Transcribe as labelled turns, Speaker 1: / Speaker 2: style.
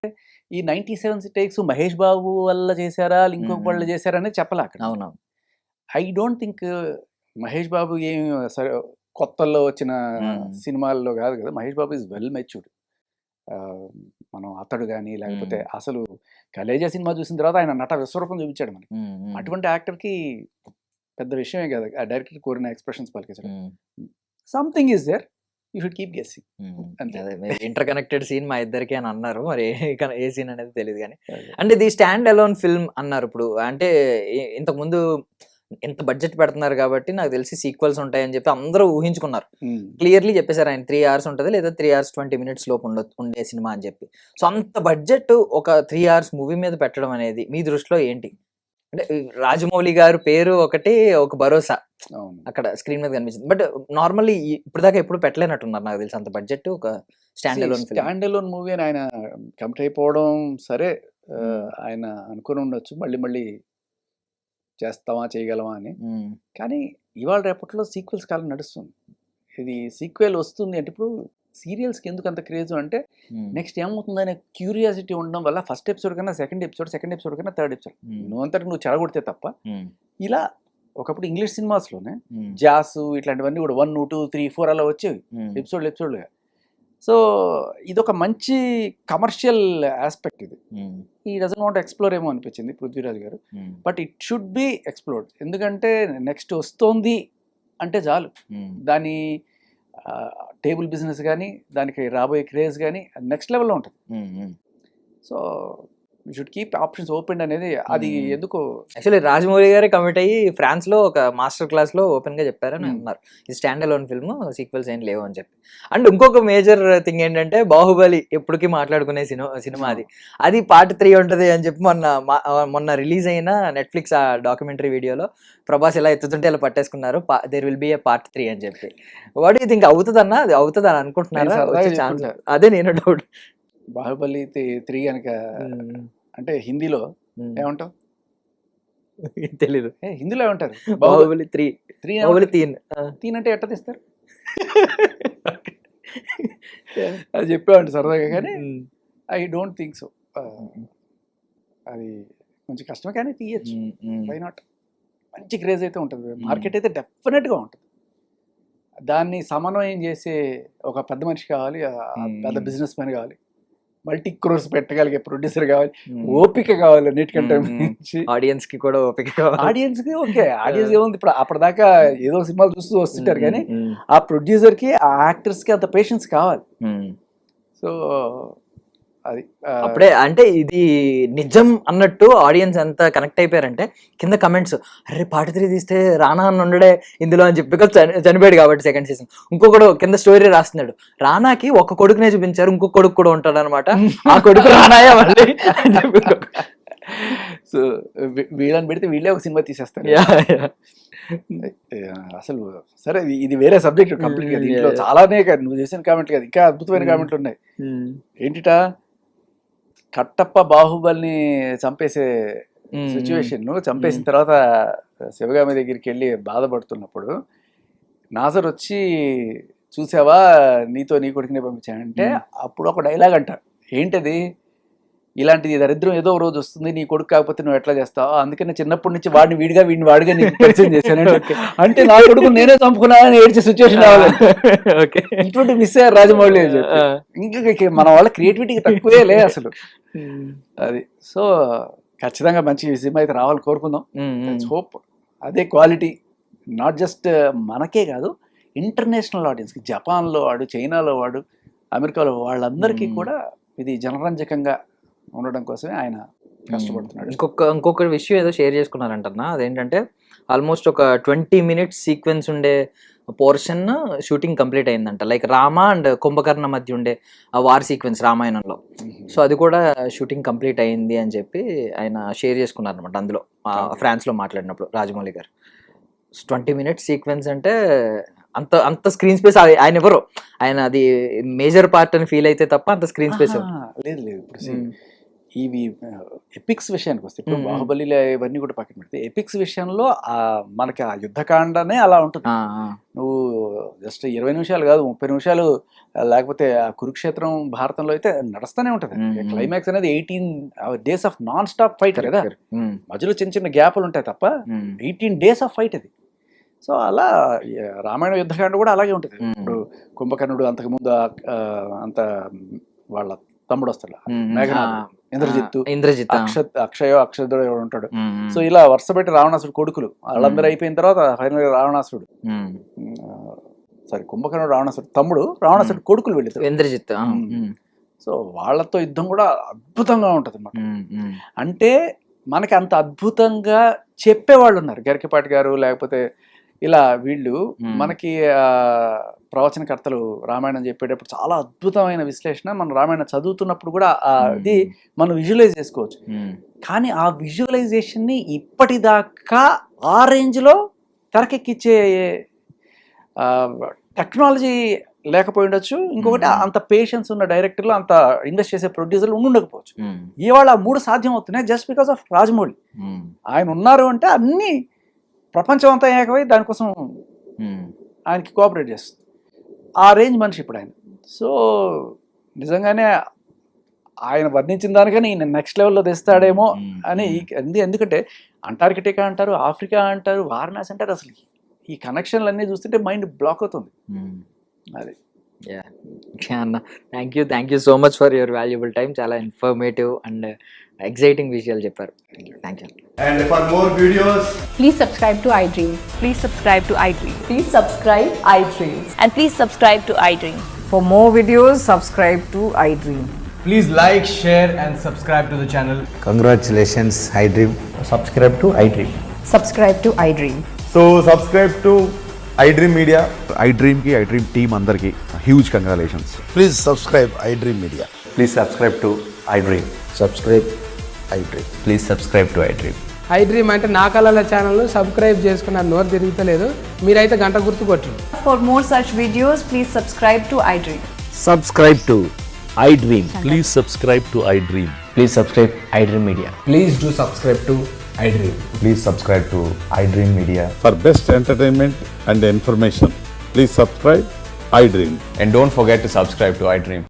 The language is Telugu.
Speaker 1: ఈ 97 టేక్స్ మహేష్ బాబు వల్ల చేశారా, ఇంకొక వాళ్ళు చేశారా అనేది చెప్పలే అక్కడ.
Speaker 2: అవునవును.
Speaker 1: I don't think Mahesh Babu ఏం సరే కొత్తల్లో వచ్చిన సినిమాల్లో కాదు కదా. Mahesh Babu is well matured. మనం అతడు కానీ లేకపోతే అసలు కలేజా సినిమా చూసిన తర్వాత ఆయన నట విశ్వరూపం చూపించాడు మనకి. అటువంటి యాక్టర్కి పెద్ద విషయమే కదా ఆ డైరెక్టర్ కోరిన ఎక్స్ప్రెషన్స్ పలికించడం. Something is there, you should keep guessing.
Speaker 2: Interconnected scene మా ఇద్దరికి అని అన్నారు, మరి ఏ సీన్ అనేది తెలియదు కానీ. అంటే ఇది స్టాండ్ అలోన్ ఫిల్మ్ అన్నారు. ఇప్పుడు అంటే ఇంతకుముందు ఎంత బడ్జెట్ పెడుతున్నారు కాబట్టి నాకు తెలిసి సీక్వెల్స్ ఉంటాయని చెప్పి అందరూ ఊహించుకున్నారు. క్లియర్లీ చెప్పేశారు ఆయన 3 hours ఉంటుంది లేదా 3 hours 20 minutes లోపు ఉండే సినిమా అని చెప్పి. సో అంత బడ్జెట్ ఒక 3 hours మూవీ మీద పెట్టడం అనేది మీ దృష్టిలో ఏంటి? అంటే రాజమౌళి గారు పేరు ఒకటి, ఒక భరోసా అక్కడ స్క్రీన్ మీద కనిపించింది. బట్ నార్మల్లీ ఇప్పుడు దాకా ఎప్పుడు పెట్టలేనట్టున్నారు నాకు తెలిసి అంత బడ్జెట్ ఒక
Speaker 1: స్టాండ్ అలోన్ మూవీ అని ఆయన కమిట్ అయిపోవడం సరే, ఆయన అనుకుని ఉండొచ్చు మళ్ళీ చేస్తావా చేయగలవా అని. కానీ ఇవాళ రేపట్లో సీక్వెల్స్ కాలం నడుస్తుంది. ఇది సీక్వెల్ వస్తుంది అంటే ఇప్పుడు సీరియల్స్కి ఎందుకు అంత క్రేజ్ అంటే నెక్స్ట్ ఏమవుతుందనే క్యూరియాసిటీ ఉండడం వల్ల ఫస్ట్ ఎపిసోడ్ కన్నా సెకండ్ ఎపిసోడ్ కన్నా థర్డ్ ఎపిసోడ్ నువ్వు చెడగొడితే తప్ప. ఇలా ఒకప్పుడు ఇంగ్లీష్ సినిమాస్లోనే జాస్ ఇట్లాంటివన్నీ కూడా 1, 2, 3, 4 అలా వచ్చేవి ఎపిసోడ్లుగా. సో ఇదొక మంచి కమర్షియల్ ఆస్పెక్ట్. ఇది ఈ డజంట్ వాంట్ ఎక్స్ప్లోర్ ఏమో అనిపించింది పృథ్వీరాజ్ గారు. But it should be explored. ఎందుకంటే నెక్స్ట్ వస్తోంది అంటే చాలు దాని టేబుల్ బిజినెస్ కానీ దానికి రాబోయే క్రేజ్ కానీ నెక్స్ట్ లెవెల్లో ఉంటుంది. So you should keep options open అనేది అది ఎందుకో.
Speaker 2: యాక్చువల్లీ రాజమౌళి గారే కమిట్ అయ్యి ఫ్రాన్స్ లో ఒక మాస్టర్ క్లాస్ లో ఓపెన్ గా చెప్పారని అన్నారు, ఇది స్టాండ్ అలోన్ ఫిల్మ్, సీక్వెల్స్ ఏం లేవు అని చెప్పి. అండ్ ఇంకొక మేజర్ థింగ్ ఏంటంటే బాహుబలి ఎప్పటికీ మాట్లాడుకునే సినిమా అది పార్ట్ 3 ఉంటుంది అని చెప్పి మొన్న రిలీజ్ అయిన నెట్ఫ్లిక్స్ ఆ డాక్యుమెంటరీ వీడియోలో ప్రభాస్ ఎలా ఎత్తుతుంటే ఇలా పట్టేసుకున్నారు, there will be a part 3 అని చెప్పి. వాట్ యూ థింక్, అవుతుందన్నా అది అవుతుంది అని అనుకుంటున్నారా? అదే నేను డౌట్.
Speaker 1: బాహుబలి 3 కనుక అంటే హిందీలో ఏమంటావు
Speaker 2: తెలీదు.
Speaker 1: హిందీలో ఏమంటారు?
Speaker 2: బాహుబలి 3
Speaker 1: తీన్ అంటే ఎట్ట తీస్తారు అది చెప్పామండి సరదాగా. కానీ ఐ డోంట్ థింక్ సో. అది కొంచెం కష్టమే కానీ తీయచ్చు. Why not? మంచి క్రేజ్ అయితే ఉంటుంది, మార్కెట్ అయితే డెఫినెట్గా ఉంటుంది. దాన్ని సమన్వయం చేసే ఒక పెద్ద మనిషి కావాలి, పెద్ద బిజినెస్ మ్యాన్ కావాలి, మల్టీ క్రోర్స్ పెట్టగలిగే ప్రొడ్యూసర్ కావాలి, ఓపిక కావాలి అన్నిటికంటే.
Speaker 2: ఆడియన్స్ కి కూడా ఓపిక కావాలి.
Speaker 1: ఆడియన్స్ కి ఓకే, ఆడియన్స్ ఏముంది ఇప్పుడు అప్పటిదాకా ఏదో సినిమాలు చూస్తూ వస్తుంటారు కానీ ఆ ప్రొడ్యూసర్ కి ఆ యాక్టర్స్ కి అంత పేషెన్స్ కావాలి. సో అది
Speaker 2: అప్పుడే అంటే ఇది నిజం అన్నట్టు ఆడియన్స్ ఎంత కనెక్ట్ అయిపోయారంటే కింద కమెంట్స్, అరే పార్ట్ 3 తీస్తే రానా అని ఉండడే ఇందులో అని చెప్పి, చనిపోయాడు కాబట్టి సెకండ్ సీజన్. ఇంకొకడు కింద స్టోరీ రాస్తున్నాడు, రానాకి ఒక కొడుకునే చూపించారు, ఇంకొక కొడుకు కూడా ఉంటాడు అనమాట, ఆ కొడుకు రానాయా మళ్ళీ అని చెప్పి.
Speaker 1: సో వీళ్ళని పెడితే వీళ్ళే ఒక సినిమా తీసేస్తారు అసలు. సరే ఇది వేరే సబ్జెక్ట్ కంప్లీట్ గా. దీంట్లో చాలానే నువ్వు చేసిన కామెంట్లు కదా, ఇంకా అద్భుతమైన కామెంట్లు ఉన్నాయి. ఏంటిటా కట్టప్ప బాహుబలిని చంపేసే సిచ్యువేషన్, చంపేసిన తర్వాత శివగామి దగ్గరికి వెళ్ళి బాధపడుతున్నప్పుడు నాజర్ వచ్చి చూసావా నీతో నీ కొడుకునే పంపించానంటే అప్పుడు ఒక డైలాగ్ అంటారు. ఏంటది? ఇలాంటిది దరిద్రం ఏదో రోజు వస్తుంది, నీ కొడుకు కాకపోతే నువ్వు ఎట్లా చేస్తావు, అందుకని చిన్నప్పటి నుంచి వీడిని వాడిగా నీకు పరిచయం చేశాను అంటే నా కొడుకు నేనే చంపుకున్నానని ఏడ్చే సిచ్యువేషన్ రావాలి. ఇటువంటి మిస్ అయ్యారు రాజమౌళి. ఇంకా మన వాళ్ళ క్రియేటివిటీకి తక్కువే లే అసలు. అది సో ఖచ్చితంగా మంచి సినిమా అయితే రావాలని కోరుకుందాం. హోప్ అదే క్వాలిటీ నాట్ జస్ట్ మనకే కాదు, ఇంటర్నేషనల్ ఆడియన్స్కి, జపాన్లో వాడు, చైనాలో వాడు, అమెరికాలో వాళ్ళందరికీ కూడా ఇది జనరంజకంగా ఉండడం కోసమే ఆయన కష్టపడుతున్నాడు.
Speaker 2: ఇంకొక విషయం ఏదో షేర్ చేసుకున్నారంటన్నా, అదేంటంటే ఆల్మోస్ట్ ఒక 20 minutes సీక్వెన్స్ ఉండే పోర్షన్ షూటింగ్ కంప్లీట్ అయిందంట. లైక్ రామ అండ్ కుంభకర్ణ మధ్య ఉండే ఆ వార్ సీక్వెన్స్ రామాయణంలో. సో అది కూడా షూటింగ్ కంప్లీట్ అయింది అని చెప్పి ఆయన షేర్ చేసుకున్నారనమాట అందులో ఫ్రాన్స్లో మాట్లాడినప్పుడు రాజమౌళి గారు. 20 minutes సీక్వెన్స్ అంటే అంత స్క్రీన్ స్పేస్ ఆయన ఎవరు, ఆయన అది మేజర్ పార్ట్ అని ఫీల్ అయితే తప్ప అంత స్క్రీన్ స్పేస్
Speaker 1: లేదు. ఇప్పుడు ఇవి ఎపిక్స్ విషయానికి వస్తే ఇప్పుడు
Speaker 2: మ్మ్.
Speaker 1: బాహుబలిలో ఇవన్నీ కూడా పక్కన పెడితే ఎపిక్స్ విషయంలో మనకి ఆ యుద్ధకాండనే అలా ఉంటుంది. నువ్వు జస్ట్ 20 నిమిషాలు కాదు 30 నిమిషాలు లేకపోతే ఆ కురుక్షేత్రం భారతంలో అయితే నడుస్తూనే ఉంటుంది.
Speaker 2: మ్మ్.
Speaker 1: క్లైమాక్స్ అనేది 18 days of non stop fight కదా, మధ్యలో చిన్న చిన్న గ్యాపులు ఉంటాయి తప్ప 18 డేస్ ఆఫ్ ఫైట్ అది. సో అలా రామాయణ యుద్ధకాండ కూడా అలాగే ఉంటుంది. ఇప్పుడు కుంభకర్ణుడు అంతకుముందు అంత వాళ్ళ తమ్ముడు వస్తాడు మేఘనాథుడు, ఇంద్రజిత్, అక్షయుడు ఎవడు ఉంటాడు. సో ఇలా వరుస పెట్టి రావణాసుడు కొడుకులు వాళ్ళందరూ అయిపోయిన తర్వాత ఫైనల్ రావణాసుడు కుంభకర్ణుడు రావణాసుడు తమ్ముడు, రావణాసుడు కొడుకులు వెళ్ళిపోతారు
Speaker 2: ఇంద్రజిత్.
Speaker 1: సో వాళ్ళతో యుద్ధం కూడా అద్భుతంగా ఉంటది అన్నమాట. అంటే మనకి అంత అద్భుతంగా చెప్పేవాళ్ళు ఉన్నారు, గరికపాటి గారు లేకపోతే ఇలా వీళ్ళు మనకి ప్రవచనకర్తలు రామాయణం చెప్పేటప్పుడు చాలా అద్భుతమైన విశ్లేషణ. మనం రామాయణం చదువుతున్నప్పుడు కూడా అది మనం విజువలైజ్ చేసుకోవచ్చు. కానీ ఆ విజువలైజేషన్ ని ఇప్పటిదాకా ఆ రేంజ్ లో తెరకెక్కిచ్చే టెక్నాలజీ లేకపోయి ఉండొచ్చు. ఇంకొకటి అంత పేషెన్స్ ఉన్న డైరెక్టర్లు, అంత ఇన్వెస్ట్ చేసే ప్రొడ్యూసర్లు ఉండకపోవచ్చు. ఇవాళ 3 సాధ్యం అవుతున్నాయి జస్ట్ బికాస్ ఆఫ్ రాజమౌళి. ఆయన ఉన్నారు అంటే అన్ని ప్రపంచం అంతా ఏకమై దానికోసం ఆయనకి కోఆపరేట్ చేస్తుంది. ఆ రేంజ్ మనిషి ఇప్పుడు ఆయన. సో నిజంగానే ఆయన వర్ణించిన దానికని ఈయన నెక్స్ట్ లెవెల్లో తెస్తాడేమో అని. ఎందుకంటే అంటార్కిటికా అంటారు, ఆఫ్రికా అంటారు, వారణాసి అంటారు. అసలు ఈ కనెక్షన్లు అన్నీ చూస్తుంటే మైండ్ బ్లాక్ అవుతుంది. అది
Speaker 2: అన్న, thank you so much for your valuable time. చాలా ఇన్ఫర్మేటివ్ అండ్ ఎక్సైటింగ్ విషయాలు చెప్పారు. Thank you.
Speaker 3: And for more videos,
Speaker 4: Please subscribe to iDream.
Speaker 5: Please subscribe to iDream.
Speaker 4: Please subscribe iDream.
Speaker 5: And please subscribe to iDream.
Speaker 6: For more videos, subscribe to iDream.
Speaker 3: please like, share and subscribe to the channel.
Speaker 7: Congratulations, iDream.
Speaker 3: Subscribe to iDream.
Speaker 4: Subscribe to iDream.
Speaker 3: So subscribe to iDream Media.
Speaker 8: iDream team అందరికి huge congratulations.
Speaker 7: Please subscribe iDream Media.
Speaker 9: Please subscribe to iDream.
Speaker 7: Subscribe iDream.
Speaker 9: Please subscribe to iDream.
Speaker 10: iDream అంటే నా కళల ఛానల్ సబ్స్క్రైబ్ చేసుకున్న నోరు తిరుగుతలేదు, మీరైతే గంట గుర్తు కొట్టండి.
Speaker 5: For more such videos, please subscribe to iDream.
Speaker 9: Subscribe to iDream.
Speaker 11: Please subscribe to iDream.
Speaker 9: Please subscribe iDream Media.
Speaker 3: Please do subscribe to iDream.
Speaker 9: Please subscribe to iDream Media.
Speaker 11: For best entertainment and information, please subscribe iDream.
Speaker 9: And don't forget to subscribe to iDream.